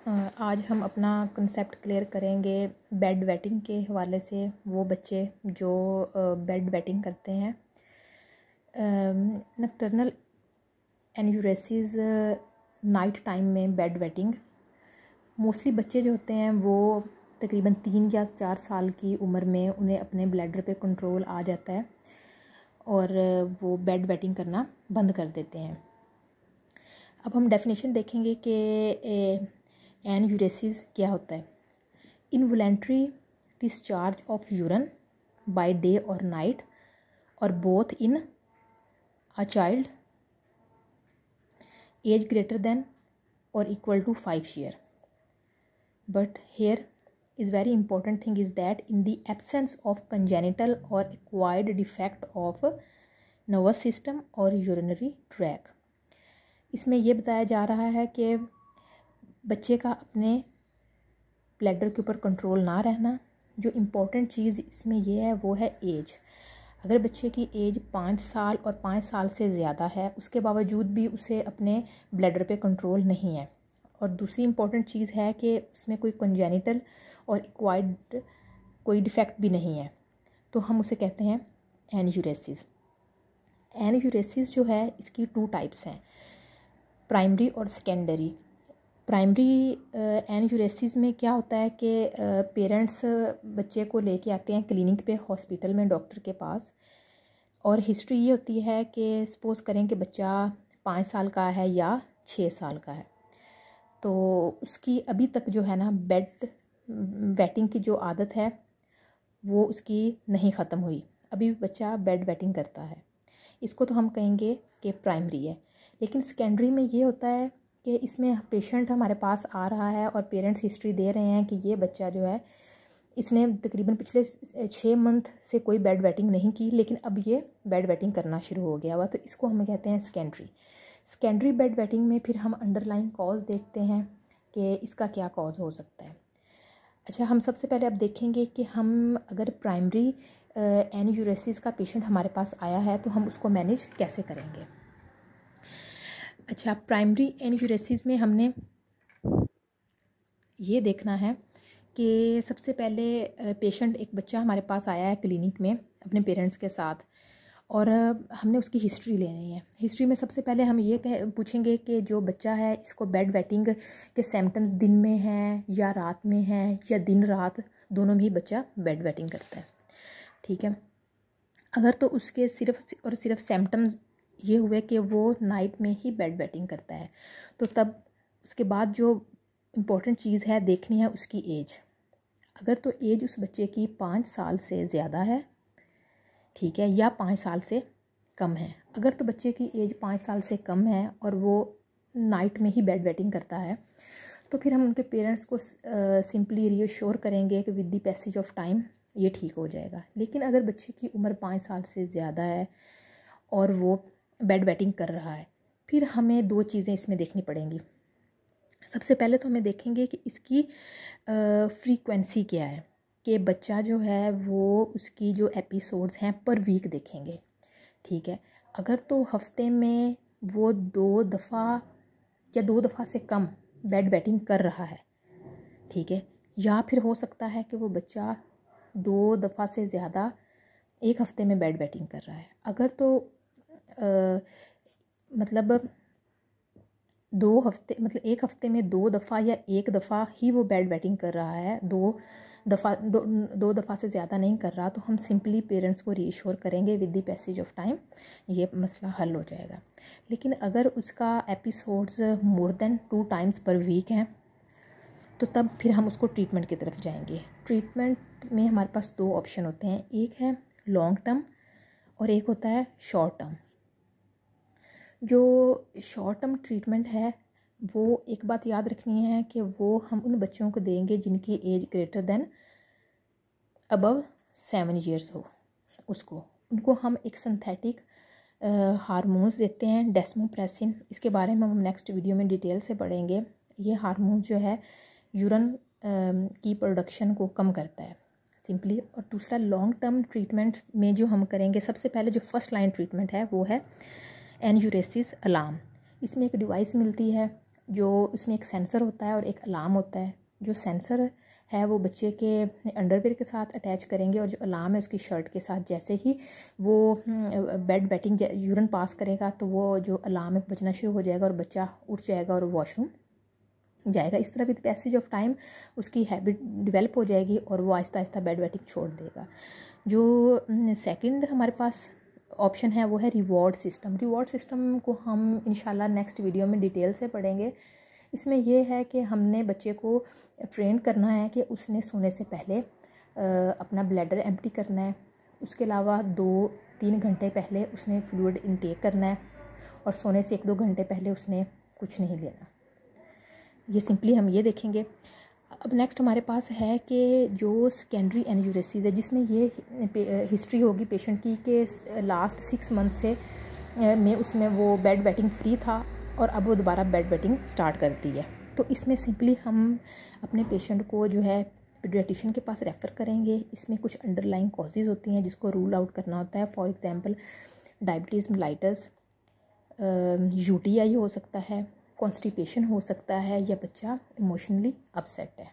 आज हम अपना कंसेप्ट क्लियर करेंगे बेड वेटिंग के हवाले से। वो बच्चे जो बेड वेटिंग करते हैं, नक्टर्नल एन्यूरेसिस नाइट टाइम में बेड वेटिंग। मोस्टली बच्चे जो होते हैं वो तकरीबन 3 या 4 साल की उम्र में उन्हें अपने ब्लैडर पे कंट्रोल आ जाता है और वो बेड वेटिंग करना बंद कर देते हैं। अब हम डेफिनेशन देखेंगे कि एन्यूरेसिस क्या होता है। Involuntary discharge of urine by day और नाइट और both in a child age greater than और equal to 5 years. But here is very important thing is that in the absence of congenital or acquired defect of nervous system or urinary tract, इसमें यह बताया जा रहा है कि बच्चे का अपने ब्लैडर के ऊपर कंट्रोल ना रहना। जो इम्पोर्टेंट चीज़ इसमें यह है वो है एज। अगर बच्चे की एज 5 साल और 5 साल से ज़्यादा है, उसके बावजूद भी उसे अपने ब्लैडर पे कंट्रोल नहीं है। और दूसरी इम्पॉर्टेंट चीज़ है कि उसमें कोई कंजेनिटल और एक्वायर्ड कोई डिफेक्ट भी नहीं है, तो हम उसे कहते हैं एन्यूरेसिस। एन्यूरेसिस जो है इसकी 2 टाइप्स हैं, प्राइमरी और सेकेंडरी। प्राइमरी एन्यूरेसिस में क्या होता है कि पेरेंट्स बच्चे को लेके आते हैं क्लिनिक पे, हॉस्पिटल में, डॉक्टर के पास, और हिस्ट्री ये होती है कि सपोज़ करें कि बच्चा 5 साल का है या 6 साल का है, तो उसकी अभी तक जो है ना बेड वेटिंग की जो आदत है वो उसकी नहीं ख़त्म हुई, अभी बच्चा बेड वेटिंग करता है। इसको तो हम कहेंगे कि प्राइमरी है। लेकिन सेकेंडरी में ये होता है कि इसमें पेशेंट हमारे पास आ रहा है और पेरेंट्स हिस्ट्री दे रहे हैं कि ये बच्चा जो है इसने तकरीबन पिछले 6 मंथ से कोई बेड वेटिंग नहीं की, लेकिन अब ये बेड वेटिंग करना शुरू हो गया हुआ, तो इसको हम कहते हैं सेकेंडरी। सेकेंडरी बेड वेटिंग में फिर हम अंडरलाइन कॉज देखते हैं कि इसका क्या कॉज हो सकता है। अच्छा, हम सबसे पहले अब देखेंगे कि हम अगर प्राइमरी एन्यूरेसिस का पेशेंट हमारे पास आया है तो हम उसको मैनेज कैसे करेंगे। अच्छा, प्राइमरी एन्यूरेसिस में हमने ये देखना है कि सबसे पहले पेशेंट, एक बच्चा हमारे पास आया है क्लिनिक में अपने पेरेंट्स के साथ, और हमने उसकी हिस्ट्री लेनी है। हिस्ट्री में सबसे पहले हम ये पूछेंगे कि जो बच्चा है इसको बेड वेटिंग के सिम्टम्स दिन में हैं या रात में हैं, या दिन रात दोनों में ही बच्चा बेड वेटिंग करता है। ठीक है, अगर तो उसके सिर्फ और सिर्फ सिम्टम्स ये हुए कि वो नाइट में ही बेड वेटिंग करता है, तो तब उसके बाद जो इम्पोर्टेंट चीज़ है देखनी है उसकी एज। अगर तो एज उस बच्चे की 5 साल से ज़्यादा है, ठीक है, या 5 साल से कम है। अगर तो बच्चे की एज 5 साल से कम है और वो नाइट में ही बेड वेटिंग करता है, तो फिर हम उनके पेरेंट्स को सिंपली रीअश्योर करेंगे कि with the passage of time ये ठीक हो जाएगा। लेकिन अगर बच्चे की उम्र 5 साल से ज़्यादा है और वो बेड वेटिंग कर रहा है, फिर हमें 2 चीज़ें इसमें देखनी पड़ेंगी। सबसे पहले तो हमें देखेंगे कि इसकी फ्रीक्वेंसी क्या है, कि बच्चा जो है वो उसकी जो एपिसोड्स हैं पर वीक देखेंगे। ठीक है, अगर तो हफ्ते में वो 2 दफ़ा या 2 दफ़ा से कम बेड वेटिंग कर रहा है, ठीक है, या फिर हो सकता है कि वो बच्चा 2 दफ़ा से ज़्यादा एक हफ़्ते में बेड वेटिंग कर रहा है। अगर तो मतलब 2 हफ्ते, मतलब एक हफ़्ते में 2 दफ़ा या 1 दफ़ा ही वो बेड वेटिंग कर रहा है, 2 दफ़ा से ज़्यादा नहीं कर रहा, तो हम सिंपली पेरेंट्स को रीअश्योर करेंगे with the passage of time ये मसला हल हो जाएगा। लेकिन अगर उसका episodes more than 2 times per week हैं, तो तब फिर हम उसको ट्रीटमेंट की तरफ जाएंगे। ट्रीटमेंट में हमारे पास 2 ऑप्शन होते हैं, एक है लॉन्ग टर्म और एक होता है शॉर्ट टर्म। जो शॉर्ट टर्म ट्रीटमेंट है वो एक बात याद रखनी है कि वो हम उन बच्चों को देंगे जिनकी age greater than above 7 years हो। उनको हम एक सिंथेटिक हार्मोन्स देते हैं, डेस्मोप्रेसिन। इसके बारे में हम नेक्स्ट वीडियो में डिटेल से पढ़ेंगे। ये हार्मोन जो है यूरिन की प्रोडक्शन को कम करता है सिंपली। और दूसरा लॉन्ग टर्म ट्रीटमेंट में जो हम करेंगे, सबसे पहले जो फर्स्ट लाइन ट्रीटमेंट है वो है एन्यूरेसिस अलार्म। इसमें एक डिवाइस मिलती है, जो उसमें एक सेंसर होता है और एक अलार्म होता है। जो सेंसर है वो बच्चे के अंडरवेयर के साथ अटैच करेंगे और जो अलार्म है उसकी शर्ट के साथ। जैसे ही वो बेड वेटिंग यूरिन पास करेगा तो वो जो अलार्म है बजना शुरू हो जाएगा और बच्चा उठ जाएगा और वॉशरूम जाएगा। इस तरह विद पैसेज ऑफ टाइम उसकी हैबिट डेवलप हो जाएगी और वो आहिस्ता आहिस्ता बेड वेटिंग छोड़ देगा। जो सेकंड हमारे पास ऑप्शन है वो है रिवॉर्ड सिस्टम। रिवॉर्ड सिस्टम को हम इंशाल्लाह नेक्स्ट वीडियो में डिटेल से पढ़ेंगे। इसमें यह है कि हमने बच्चे को ट्रेन करना है कि उसने सोने से पहले अपना ब्लैडर एम्प्टी करना है। उसके अलावा 2-3 घंटे पहले उसने फ्लूइड इनटेक करना है और सोने से 1-2 घंटे पहले उसने कुछ नहीं लेना। ये सिंपली हम ये देखेंगे। अब नेक्स्ट हमारे पास है कि जो सेकेंडरी एनयूरेसिस है जिसमें ये हिस्ट्री होगी पेशेंट की कि लास्ट 6 मंथ से में उसमें वो बेड वेटिंग फ्री था और अब वो दोबारा बेड वेटिंग स्टार्ट करती है। तो इसमें सिंपली हम अपने पेशेंट को जो है पीडियाट्रिशियन के पास रेफ़र करेंगे। इसमें कुछ अंडरलाइंग कॉजेज़ होती हैं जिसको रूल आउट करना होता है। For example diabetes mellitus, UTI हो सकता है, कॉन्स्टिपेशन हो सकता है या बच्चा इमोशनली अपसेट है।